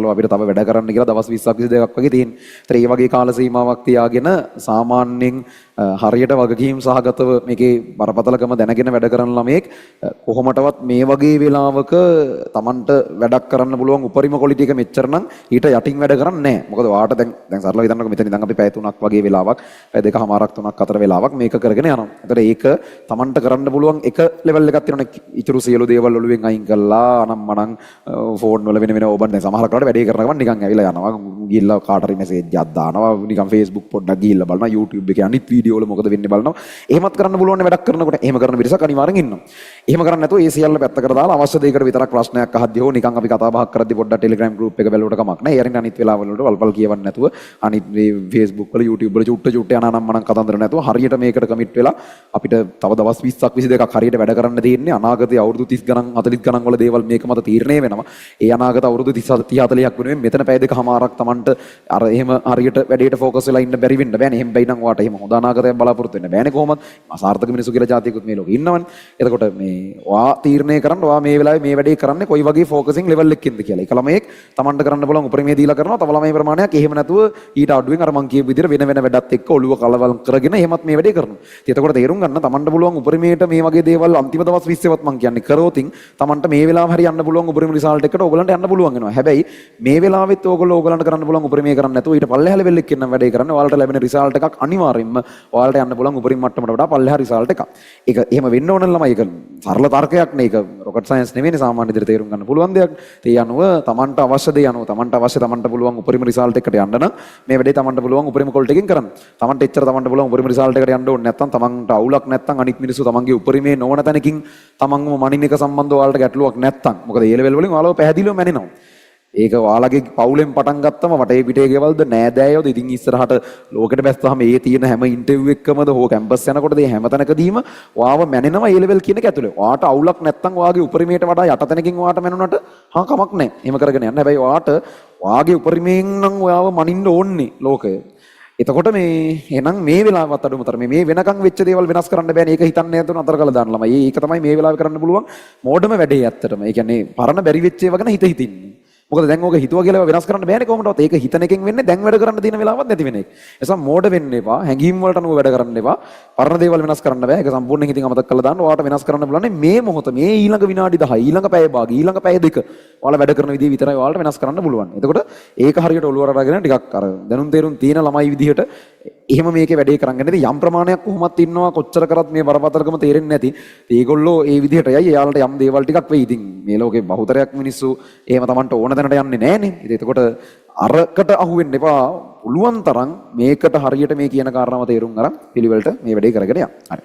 අපිට තව වැඩ කරන්න කියලා දවස් 20ක් 22ක් වගේ තියෙන. ඒතර ඒ වගේ කාල සීමාවක් තියාගෙන සාමාන්‍යයෙන් හරියට වගකීම් සහගතව මේකේ බරපතලකම දැනගෙන වැඩ කරන ළමයෙක් කොහොමටවත් මේ වගේ වෙලාවක Tamanට වැඩක් කරන්න පුළුවන් උපරිම ක්වොලිටි එක මෙච්චර නම් ඊට යටින් වැඩ කරන්නේ නැහැ. මොකද වාට දැන් සරලව හිතන්නකෝ මෙතන ඉඳන් අපි පැය 3ක් වගේ වෙලාවක් පැය 2කමාරක් 3ක් අතර වෙලාවක් මේක කරගෙන යනවා. ඒතර ඒක Tamanට කරන්න පුළුවන් එක ලෙවල් එකක් තියෙනවනේ. ඉතුරු සියලු දේවල් ඔළුවෙන් අයින් කරලා අනම්මනම් ෆෝන් වල වෙන ඕබන් දැන් සමහර කාට වැඩේ කරන ගමන් නිකන් ඇවිල්ලා යනවා ගිහිල්ලා කාට හරි මැසේජ් එකක් දානවා නිකන් Facebook පොඩ්ඩක් ගිහිල්ලා බලනවා YouTube එකේ අනිත් වීඩියෝ වල මොකද වෙන්නේ බලනවා එහෙමත් කරන්න පුළුවන් වැඩක් කරනකොට එහෙම කරන පිරිසක් අනිවාර්යෙන් ඉන්නවා එහෙම කරන්නේ නැතුව ඒ සියල්ල පැත්තකට දාලා අවශ්‍ය දෙයකට විතරක් ප්‍රශ්නයක් අහද්දී හෝ නිකන් අපි කතා බහක් කරද්දී පොඩ්ඩක් Telegram group එක බැලුවට කමක් නැහැ ඒ අනිත් වෙලාවල වලට වල්පල් කියවන්න නැතුව අනිත් මේ Facebook වල YouTube වල චුට්ට යනවා නම් මනම් කතන්දර නැතුව හරියට මේකට කමිට් වෙලා අපිට තව දවස් 20ක් 22ක් හරියට වැඩ කරන්න තියෙන්නේ අනාගතයේ අවුරුදු 30 ගණන් 40 ගණන් වල දේවල් මේක මත තීරණය වෙනවා ඒ අනාගත අවුරුදු 30 40ක් වෙනුවෙන් මෙතන පැය දෙකමාරක් Tamanට අර එහෙම හරියට වැඩේට ෆෝකස් වෙලා ඉන්න බැරි වෙන්න බෑනේ. එහෙම බැයි නම් වාට එහෙම හොඳ අනාගතයක් බලාපොරොත්තු වෙන්න බෑනේ කොහොමද? අසාර්ථක මිනිස්සු කියලා જાතියකුත් මේ ලෝකේ ඉන්නවනේ. එතකොට මේ වා තීරණය කරන්න වා මේ වෙලාවේ මේ වැඩේ කරන්නේ කොයි වගේ ෆෝකසින් ලෙවල් එකකින්ද කියලා. එක ළමයෙක් Tamanට කරන්න පුළුවන් උපරිමයේ දීලා කරනවා. තව ළමයි ප්‍රමාණයක් එහෙම නැතුව ඊට අඩුවෙන් අර මං කියපු විදිහට වෙන වෙන වැඩත් එක්ක ඔළුව කලවල් කරගෙන එහෙමත් මේ වැඩේ කරනවා. ඉතින් එතකොට තේරුම් ගන්න Tamanට පුළුවන් උපරිමයට මේ වගේ දේවල් අන්තිම දවස් 20වත් මං කියන්නේ කරෝතින් Tamanට මේ වෙලාව හරි යන්න පුළුවන් උපරිම රිසල්ට් එකකට ඕගලන්ට යන්න පුළුවන් වෙනවා. හැබැයි මේ වෙලාවෙත් ඕගලන්ට කරන්න පුළුවන් උපරිමයේ කරන්න නැතුව ඊට පල්ලෙහා ලෙවල් එකකින් නම් වැඩේ කරන්න ඔයාලට ලැබෙන රිසල්ට් එකක් අනිවාර්යෙන්ම ඔයාලට යන්න පුළුවන් උපරිම මට්ටමට වඩා පල්ලෙහා රිසල්ට් එකක්. ඒක එහෙම වෙන්න ඕන ළමයි ඒක සරල තර්කයක් නේ. ඒක රොකට් සයන්ස් නෙවෙයිනේ සාමාන්‍ය විදිහට තේරුම් ගන්න පුළුවන් දෙයක්. ඒ අනුව Tamanට අවශ්‍ය දේ අනුව Tamanට පුළුවන් උපරිම රිසල්ට් එකකට යන්න නම් මේ වැඩේ Tamanට පුළුවන් උපරිම ක්වොලිටි එකකින් කරන්න. Tamanට පුළුවන් උපරිම රිසල්ට් එකකට යන්න ඕනේ නැත්නම් Tamanට අවුලක් නැත්නම් අනිත් මිනිස්සු Tamanගේ උපරිමේ නොවන තැනකින් Tamanව මනින්න එක සම්බන්ධව ඔයාලට ගැටලුවක් නැත්නම් මොකද ඒ ලෙවල් වලින් ඔයාලව පැහැදිලිව මැනෙනවා. ඒක ඔයාලගේ පවුලෙන් පටන් ගත්තම වටේ පිටේ ගෙවල්ද නෑදෑයෝද ඉතින් ඉස්සරහට ලෝකෙට බැස්සහම ඒ තියෙන හැම ඉන්ටර්විව් එකකමද හෝ කැම්පස් යනකොටද මේ හැම තැනකදීම ඔයාව මැනෙනවා ඒ ලෙවල් කියන එක ඇතුලේ. ඔයාට අවුලක් නැත්නම් ඔයාගේ උපරිමයට වඩා යට තැනකින් ඔයාට මැනුණාට කමක් නැහැ. එහෙම කරගෙන යන්න. හැබැයි ඔයාගේ උපරිමයෙන් නම් ඔයාව මනින්න ඕනේ ලෝකය. එතකොට මේ එහෙනම් මේ වෙලාවත් අඩුමතර මේ වෙනකන් වෙච්ච දේවල් වෙනස් කරන්න බෑනේ. ඒක හිතන්නේ නැතුව අතර කළා දාන්න ළමයි. ඒක තමයි මේ වෙලාවේ කරන්න පුළුවන් මෝඩම වැඩේ ඇත්තටම. ඒ කියන්නේ පරණ බැරි වෙච්ච ඒවා ගැන හිතින්නේ. මොකද දැන් ඕක හිතුවා කියලා වෙනස් කරන්න බෑනේ කොහොමදවත්. ඒක හිතන එකෙන් වෙන්නේ දැන් වැඩ කරන්න තියෙන වෙලාවක් නැති වෙන එක. ඒ නිසා මෝඩ වෙන්න එපා. හැංගීම් වලට අනුව වැඩ කරන්න එපා. පරණ දේවල් වෙනස් කරන්න බෑ. ඒක සම්පූර්ණයෙන් හිතින් අමතක කරලා දාන්න. ඔයාලට වෙනස් කරන්න බලන්නේ මේ මොහොත, මේ ඊළඟ විනාඩි 10, ඊළඟ පැය භාග, ඊළඟ පැය දෙක. ඔයාලා වැඩ කරන විදිහ විතරයි ඔයාලට වෙනස් කරන්න පුළුවන්. එතකොට ඒක හරියට ඔළුවට අරගෙන ටිකක් අර දැනුම් තේරුම් තියෙන ළමයි විදිහට එහෙම මේකේ වැඩේ කරන් ගන්න. ඉතින් යම් ප්‍රමාණයක් කොහොමත් ඉන්නවා කොච්චර කරත් මේ බරපතලකම තේරෙන්නේ නැති. ඒගොල්ලෝ ඒ විදිහට යයි එයාලට යම් දේවල් ටිකක් වෙයි. ඉතින් මේ ලෝකේ බහුතරයක් මිනිස්සු එහෙම Tamanට ඕන තැනට යන්නේ නැහනේ. ඉතින් එතකොට අරකට අහු වෙන්න එපා. පුළුවන් තරම් මේකට හරියට මේ කියන කාරණාව තේරුම් අරන් පිළිවෙලට මේ වැඩේ කරගෙන යන්න. හරි.